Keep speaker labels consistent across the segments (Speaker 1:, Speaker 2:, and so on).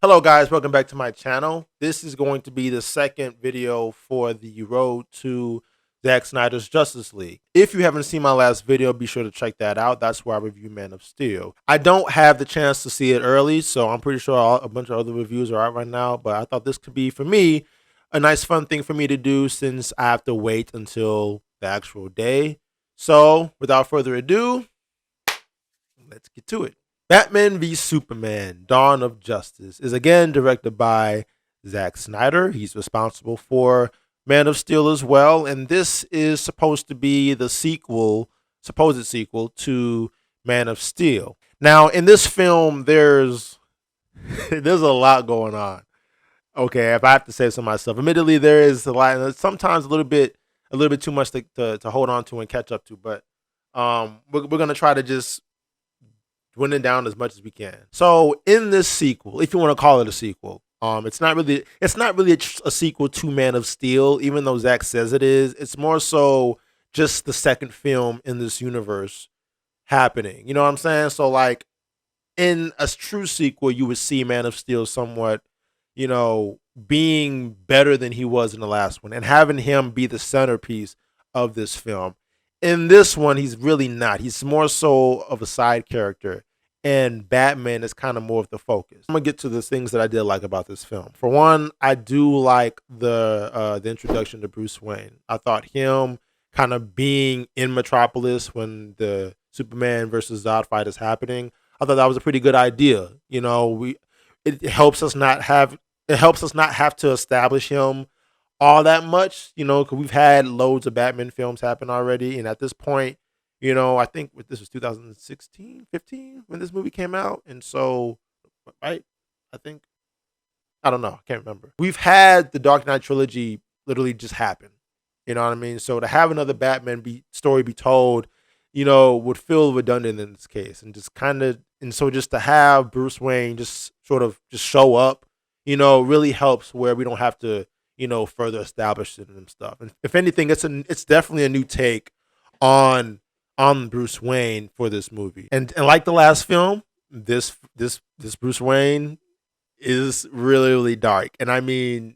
Speaker 1: Hello guys, welcome back to my channel. This is going to be the second video for the road to Zack Snyder's Justice League. If you haven't seen my last video, be sure to check that out. That's where I review Man of Steel. I don't have the chance to see it early, so I'm pretty sure a bunch of other reviews are out right now, but I thought this could be, for me, a nice fun thing for me to do since I have to wait until the actual day. So, without further ado, let's get to it. Batman v Superman: Dawn of Justice is again directed by Zack Snyder. He's responsible for Man of Steel as well, and this is supposed to be the supposed sequel to Man of Steel. Now, in this film, there's there's a lot going on. Okay, if I have to say so myself, admittedly, there is a lot, and sometimes a little bit too much to hold on to and catch up to. But we're gonna try to just dwindle it down as much as we can. So in this sequel, if you want to call it a sequel, it's not really a sequel to Man of Steel, even though Zack says it is. It's more so just the second film in this universe happening. You know what I'm saying? So like in a true sequel, you would see Man of Steel somewhat, being better than he was in the last one and having him be the centerpiece of this film. In this one, he's really not. He's more so of a side character, and Batman is kind of more of the focus. I'm gonna get to the things that I did like about this film. For one, I do like the introduction to Bruce Wayne. I thought him kind of being in Metropolis when the Superman versus Zod fight is happening. I thought that was a pretty good idea. It helps us not have to establish him all that much, because we've had loads of Batman films happen already. And at this point, I think this was 2016, 15 when this movie came out. And so, right, I don't know. I can't remember. We've had the Dark Knight trilogy literally just happen. You know what I mean? So to have another Batman story be told, would feel redundant in this case. And just to have Bruce Wayne just sort of just show up, really helps where we don't have to, further establish it and stuff. And if anything, it's definitely a new take on Bruce Wayne for this movie. And like the last film, this Bruce Wayne is really, really dark. And I mean,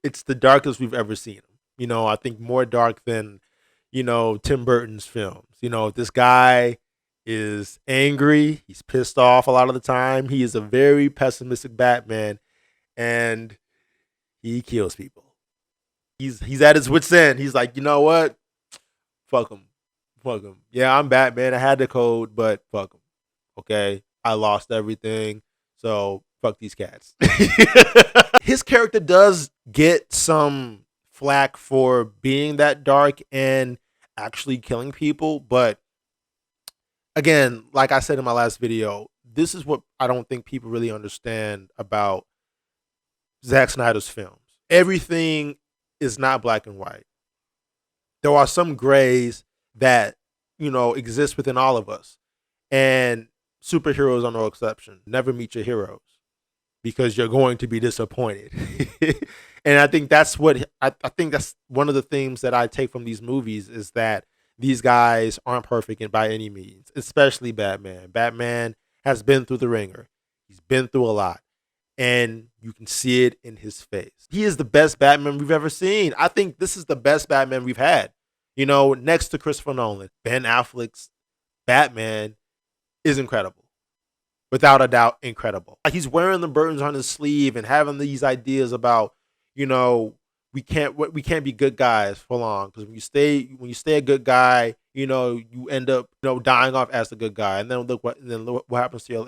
Speaker 1: it's the darkest we've ever seen him. I think more dark than, Tim Burton's films. This guy is angry. He's pissed off a lot of the time. He is a very pessimistic Batman, and he kills people. He's at his wit's end. He's like, you know what? Fuck him. Yeah, I'm Batman. I had the code, but fuck him. Okay, I lost everything, so fuck these cats. His character does get some flack for being that dark and actually killing people, but again, like I said in my last video, this is what I don't think people really understand about Zack Snyder's films. Everything is not black and white. There are some grays that, exist within all of us. And superheroes are no exception. Never meet your heroes because you're going to be disappointed. And I think that's one of the themes that I take from these movies is that these guys aren't perfect by any means, especially Batman. Batman has been through the ringer. He's been through a lot. And you can see it in his face. He is the best Batman we've ever seen. I think this is the best Batman we've had. Next to Christopher Nolan, Ben Affleck's Batman is incredible. Without a doubt, incredible. Like he's wearing the burdens on his sleeve and having these ideas about, we can't be good guys for long because when you stay a good guy, you end up dying off as a good guy, and then look what happens to your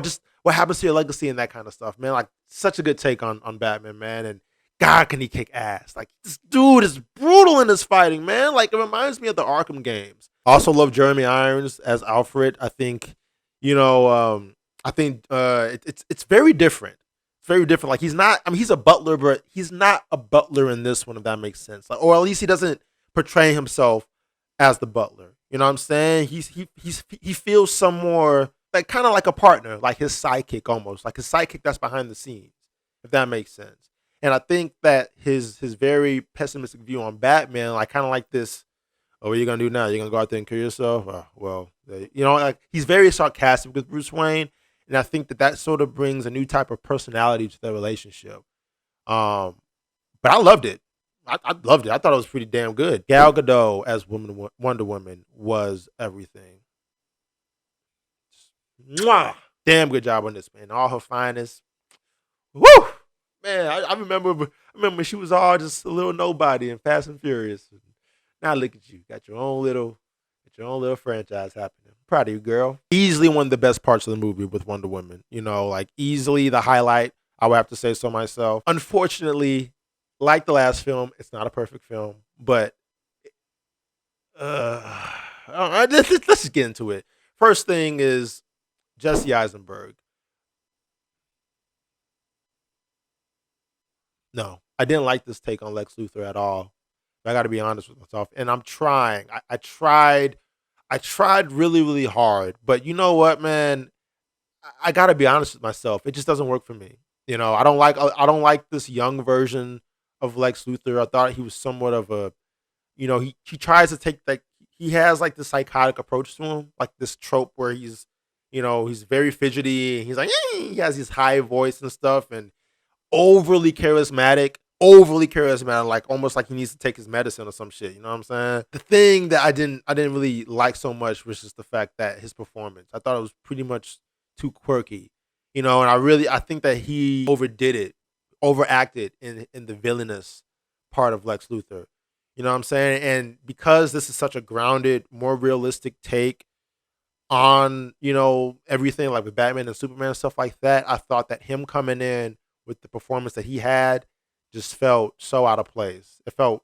Speaker 1: just what happens to your legacy and that kind of stuff, man. Like such a good take on Batman, man, and God can he kick ass. Like this dude is brutal in his fighting, man. Like it reminds me of the Arkham games. Also love Jeremy Irons as Alfred. I think it's very different. Very different. Like he's a butler, but he's not a butler in this one, if that makes sense. Like, or at least he doesn't portray himself as the butler. You know what I'm saying? He feels some more like kind of like a partner, like his sidekick almost, like his sidekick that's behind the scenes, if that makes sense. And I think that his very pessimistic view on Batman, like kind of like this, oh, what are you gonna do now? You're gonna go out there and kill yourself? Like he's very sarcastic with Bruce Wayne. and I think that that sort of brings a new type of personality to their relationship. Um, but I loved it. I loved it. I thought it was pretty damn good. Gal Gadot as Wonder Woman was everything. Mwah! Damn good job on this, man. All her finest. Woo! Man, I remember she was all just a little nobody in Fast and Furious. Now look at you. Got your own little franchise happening. Proud of you, girl. Easily one of the best parts of the movie with Wonder Woman. You know, like easily the highlight. I would have to say so myself. Unfortunately, like the last film, it's not a perfect film, but let's just get into it. First thing is Jesse Eisenberg. No, I didn't like this take on Lex Luthor at all. I got to be honest with myself, and I'm trying. I tried really, really hard, but you know what, man? I got to be honest with myself. It just doesn't work for me. You know, I don't like this young version of Lex Luthor. I thought he was somewhat of a, you know, he tries to take like he has like this psychotic approach to him, like this trope where he's, you know, he's very fidgety and he's like he has his high voice and stuff, and overly charismatic, like almost like he needs to take his medicine or some shit. You know what I'm saying? The thing that I didn't really like so much was just the fact that his performance. I thought it was pretty much too quirky, you know. And I think that he overdid it, overacted in the villainous part of Lex Luthor. You know what I'm saying? And because this is such a grounded, more realistic take on, you know, everything like with Batman and Superman and stuff like that, I thought that him coming in with the performance that he had just felt so out of place. It felt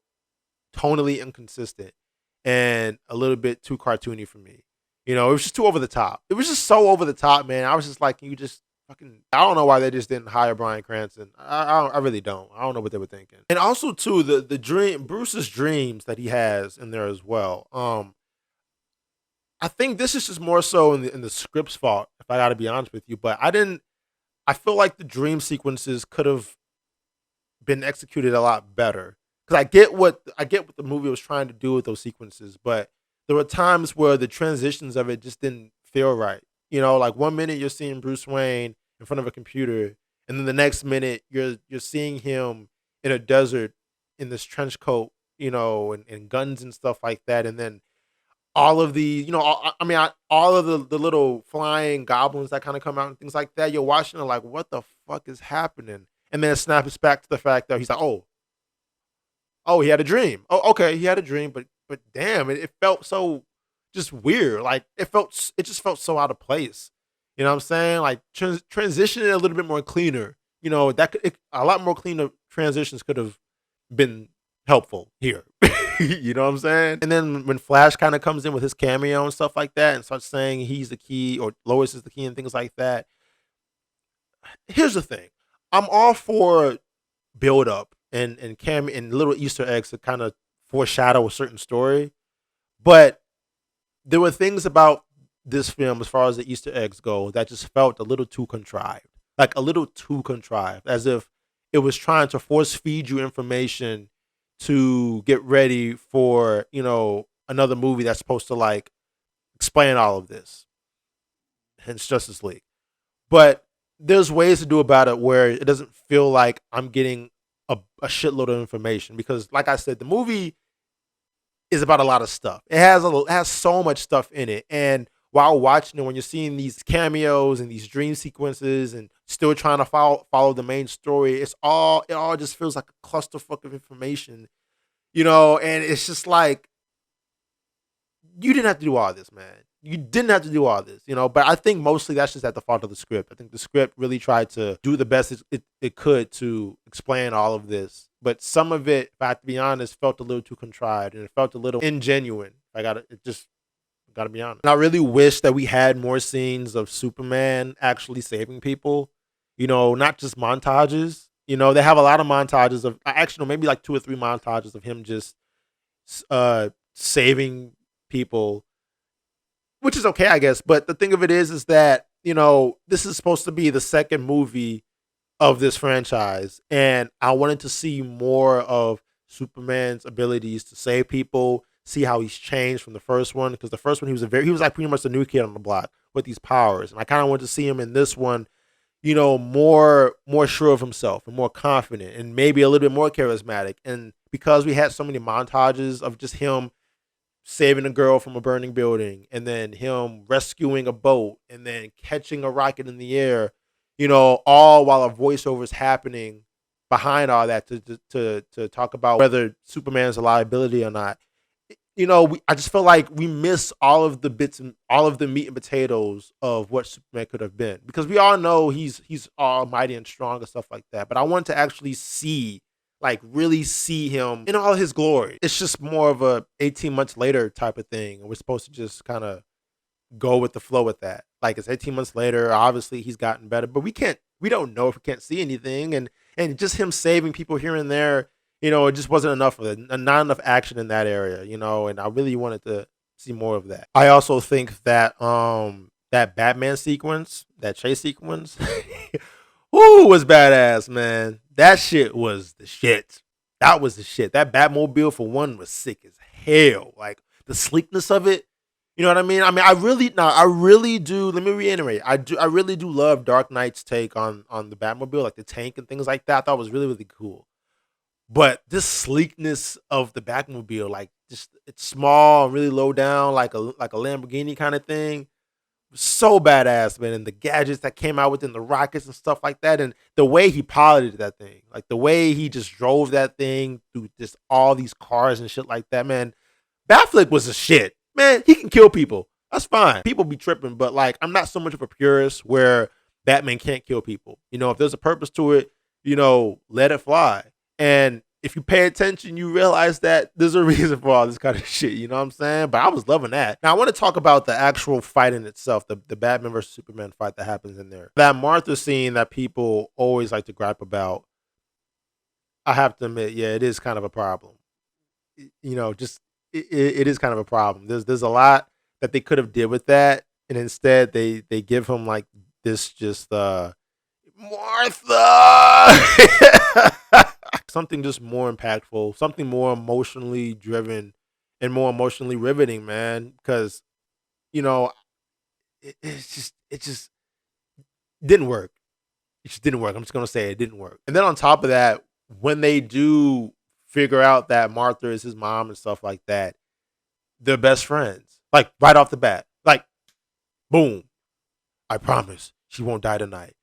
Speaker 1: tonally inconsistent and a little bit too cartoony for me. You know, it was just too over the top. It was just so over the top, man. I was just like, you just fucking. I don't know why they just didn't hire Bryan Cranston. I really don't. I don't know what they were thinking. And also too, the dream, Bruce's dreams that he has in there as well. I think this is just more so in the script's fault, if I got to be honest with you. But I didn't. I feel like the dream sequences could have been executed a lot better. Because I get what the movie was trying to do with those sequences, but there were times where the transitions of it just didn't feel right. You know, like one minute you're seeing Bruce Wayne in front of a computer, and then the next minute you're seeing him in a desert in this trench coat, you know, and guns and stuff like that, and then all of the, you know, all of the little flying goblins that kind of come out and things like that. You're watching it like, what the fuck is happening? And then it snaps back to the fact that he's like, oh, he had a dream. Oh, okay, he had a dream, but damn, it felt so just weird. Like it just felt so out of place. You know what I'm saying? Like transitioning a little bit more cleaner. You know, a lot more cleaner transitions could have been helpful here. You know what I'm saying? And then when Flash kind of comes in with his cameo and stuff like that and starts saying he's the key or Lois is the key and things like that. Here's the thing. I'm all for build up and little Easter eggs to kind of foreshadow a certain story. But there were things about this film as far as the Easter eggs go that just felt a little too contrived. Like a little too contrived. As if it was trying to force feed you information to get ready for, you know, another movie that's supposed to like explain all of this. Hence Justice League. But there's ways to do about it where it doesn't feel like I'm getting a shitload of information, because like I said, the movie is about a lot of stuff. It has so much stuff in it. And while watching it, when you're seeing these cameos and these dream sequences and still trying to follow the main story, it all just feels like a clusterfuck of information, you know. And it's just like, you didn't have to do all this, man. You didn't have to do all this, you know. But I think mostly that's just at the fault of the script. I think the script really tried to do the best it could to explain all of this. But some of it, if I have to be honest, felt a little too contrived and it felt a little ingenuine. Gotta be honest. And I really wish that we had more scenes of Superman actually saving people. You know, not just montages. You know, they have a lot of montages of actually, no, maybe like 2 or 3 montages of him just saving people, which is okay, I guess. But the thing of it is that, you know, this is supposed to be the second movie of this franchise, and I wanted to see more of Superman's abilities to save people, see how he's changed from the first one, because the first one he was like pretty much the new kid on the block, with these powers. And I kind of want to see him in this one, more sure of himself and more confident and maybe a little bit more charismatic. And because we had so many montages of just him saving a girl from a burning building and then him rescuing a boat and then catching a rocket in the air, all while a voiceover is happening behind all that to talk about whether Superman's a liability or not. I just feel like we miss all of the bits and all of the meat and potatoes of what Superman could have been, because we all know he's almighty and strong and stuff like that. But I want to actually really see him in all his glory. It's just more of a 18 months later type of thing, and we're supposed to just kind of go with the flow with that. Like, it's 18 months later. Obviously, he's gotten better, but we don't know if we can't see anything, and just him saving people here and there. It just wasn't enough of it. Not enough action in that area, and I really wanted to see more of that. I also think that that Batman sequence, that chase sequence, ooh, was badass, man. That shit was the shit. That was the shit. That Batmobile, for one, was sick as hell. Like, the sleekness of it. You know what I mean? I really do. Let me reiterate. I really do love Dark Knight's take on the Batmobile, like the tank and things like that. I thought was really, really cool. But this sleekness of the Batmobile, like, just it's small and really low down, like a Lamborghini kind of thing, so badass, man. And the gadgets that came out within the rockets and stuff like that, and the way he piloted that thing, like the way he just drove that thing through just all these cars and shit like that, man. Affleck was a shit, man. He can kill people. That's fine. People be tripping, but like, I'm not so much of a purist where Batman can't kill people. If there's a purpose to it, let it fly. And if you pay attention, you realize that there's a reason for all this kind of shit. You know what I'm saying? But I was loving that. Now, I want to talk about the actual fight in itself, the Batman versus Superman fight that happens in there. That Martha scene that people always like to gripe about, I have to admit, yeah, it is kind of a problem. It is kind of a problem. There's a lot that they could have did with that, and instead they give him like this just Martha. Something just more impactful, something more emotionally driven and more emotionally riveting, man. Because, it just didn't work. It just didn't work. I'm just going to say it didn't work. And then on top of that, when they do figure out that Martha is his mom and stuff like that, they're best friends. Like, right off the bat. Like, boom. I promise she won't die tonight.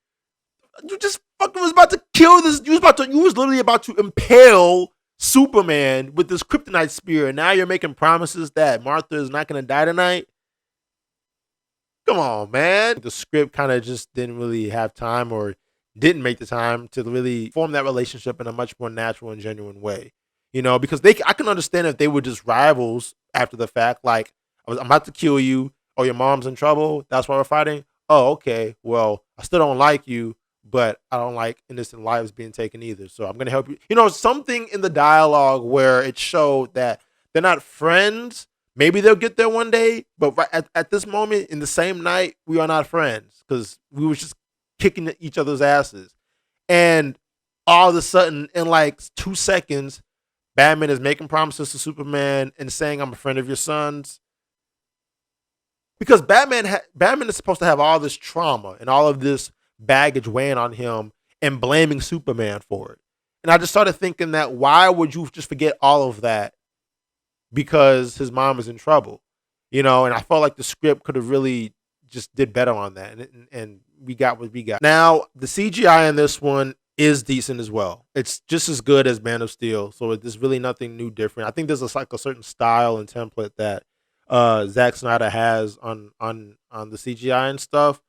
Speaker 1: You just fucking was about to kill this. You was literally about to impale Superman with this kryptonite spear, and now you're making promises that Martha is not going to die tonight. Come on, man. The script kind of just didn't really have time, or didn't make the time to really form that relationship in a much more natural and genuine way. Because I can understand if they were just rivals after the fact. Like, I'm about to kill you. Oh, your mom's in trouble. That's why we're fighting. Oh, okay. Well, I still don't like you, but I don't like innocent lives being taken either. So I'm going to help you. Something in the dialogue where it showed that they're not friends. Maybe they'll get there one day, but right at this moment, in the same night, we are not friends, because we were just kicking each other's asses. And all of a sudden, in like 2 seconds, Batman is making promises to Superman and saying, I'm a friend of your son's. Because Batman is supposed to have all this trauma and all of this baggage weighing on him and blaming Superman for it. And I just started thinking that, why would you just forget all of that because his mom is in trouble? And I felt like the script could have really just did better on that. And we got what we got. Now, the CGI in this one is decent as well. It's just as good as Man of Steel. So there's really nothing new different. I think there's a certain style and template that Zack Snyder has on the CGI and stuff.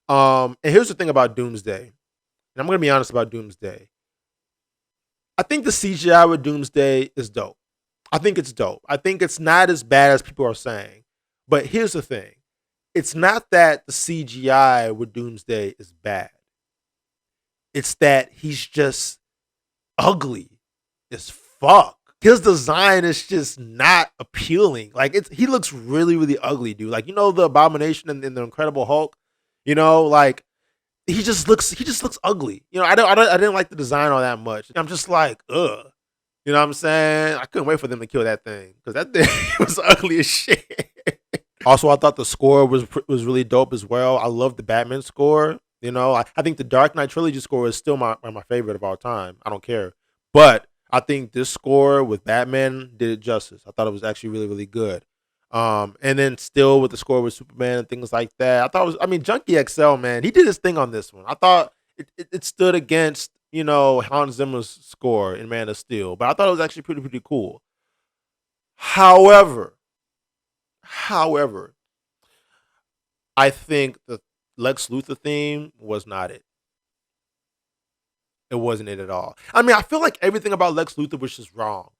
Speaker 1: And here's the thing about Doomsday. And I'm going to be honest about Doomsday. I think the CGI with Doomsday is dope. I think it's dope. I think it's not as bad as people are saying. But here's the thing. It's not that the CGI with Doomsday is bad. It's that he's just ugly as fuck. His design is just not appealing. Like, he looks really, really ugly, dude. Like, the Abomination in the Incredible Hulk, like, he just looks ugly. I didn't like the design all that much. I'm just like, ugh. You know what I'm saying? I couldn't wait for them to kill that thing, because that thing was ugly as shit. Also, I thought the score was really dope as well. I love the Batman score. You know, I think the Dark Knight trilogy score is still my favorite of all time. I don't care, but I think this score with Batman did it justice. I thought it was actually really really good. And then still with the score with Superman and things like that, I thought it was. I mean, Junkie XL, man, he did his thing on this one. I thought it stood against, you know, Hans Zimmer's score in Man of Steel, but I thought it was actually pretty cool. However, however, I think the Lex Luthor theme was not it. It wasn't it at all. I mean, I feel like everything about Lex Luthor was just wrong.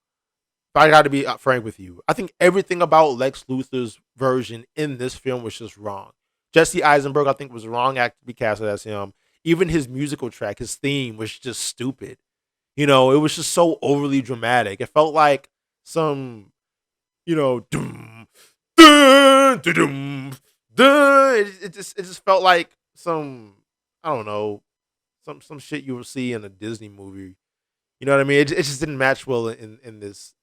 Speaker 1: But I got to be frank with you. I think everything about Lex Luthor's version in this film was just wrong. Jesse Eisenberg, I think, was the wrong actor to be casted as him. Even his musical track, his theme was just stupid. You know, it was just so overly dramatic. It felt like some, you know, doom, dun, dun, dun, dun. It just felt like some, I don't know, some shit you would see in a Disney movie. You know what I mean? It just didn't match well in this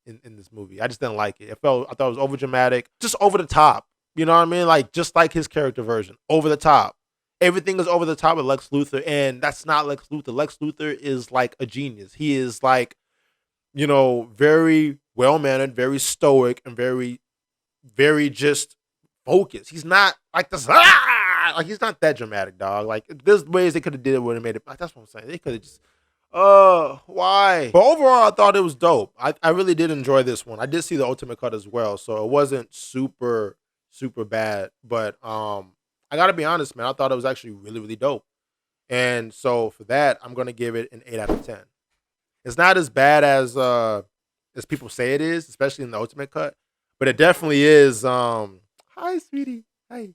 Speaker 1: movie. I just didn't like it. I thought it was over dramatic, just over the top. You know what I mean? Like just like his character version, over the top. Everything is over the top with Lex Luthor, and that's not Lex Luthor. Lex Luthor is like a genius. He is like, you know, very well mannered, very stoic, and very just focused. He's not like this. Like he's not that dramatic, dog. Like there's ways they could have did it would have made it. Like, that's what I'm saying. They could have just. Why? But overall, I thought it was dope. I really did enjoy this one. I did see the Ultimate Cut as well, so it wasn't super bad. But I gotta be honest, man. I thought it was actually really really dope. And so for that, I'm gonna give it an 8 out of 10. It's not as bad as people say it is, especially in the Ultimate Cut, but it definitely is. Hi, sweetie. Hi.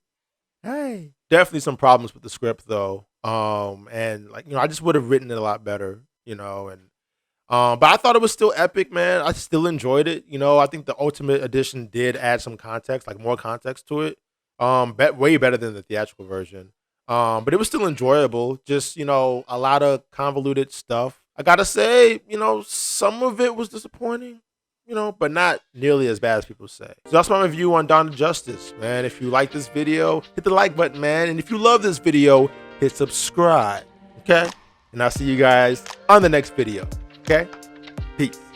Speaker 1: Hey, definitely some problems with the script though. And like, you know, I just would have written it a lot better, you know, and but I thought it was still epic, man. I still enjoyed it. You know, I think the Ultimate Edition did add some context, like more context to it. Way better than the theatrical version. But it was still enjoyable. Just, you know, a lot of convoluted stuff. I gotta say, you know, some of it was disappointing, you know, but not nearly as bad as people say. So that's my review on Dawn of Justice, man. If you like this video, hit the like button, man. And if you love this video, hit subscribe, okay? And I'll see you guys on the next video, okay? Peace.